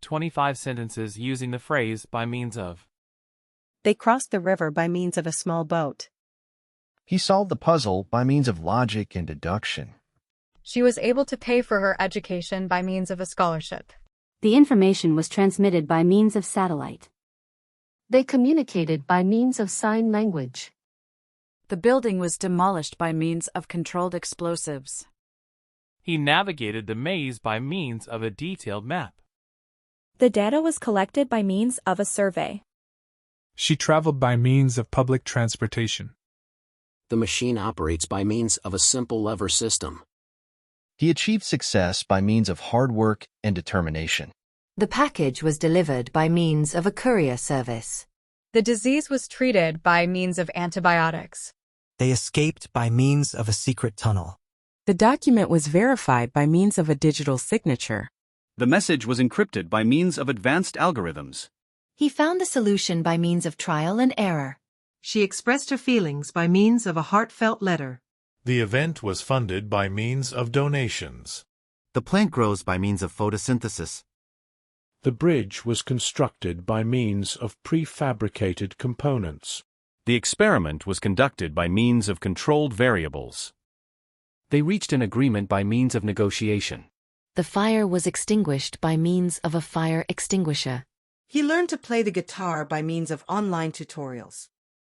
25 sentences using the phrase by means of. They crossed the river by means of a small boat. He solved the puzzle by means of logic and deduction. She was able to pay for her education by means of a scholarship. The information was transmitted by means of satellite. They communicated by means of sign language. The building was demolished by means of controlled explosives. He navigated the maze by means of a detailed map. The data was collected by means of a survey. She traveled by means of public transportation. The machine operates by means of a simple lever system. He achieved success by means of hard work and determination. The package was delivered by means of a courier service. The disease was treated by means of antibiotics. They escaped by means of a secret tunnel. The document was verified by means of a digital signature. The message was encrypted by means of advanced algorithms. He found the solution by means of trial and error. She expressed her feelings by means of a heartfelt letter. The event was funded by means of donations. The plant grows by means of photosynthesis. The bridge was constructed by means of prefabricated components. The experiment was conducted by means of controlled variables. They reached an agreement by means of negotiation. The fire was extinguished by means of a fire extinguisher. He learned to play the guitar by means of online tutorials.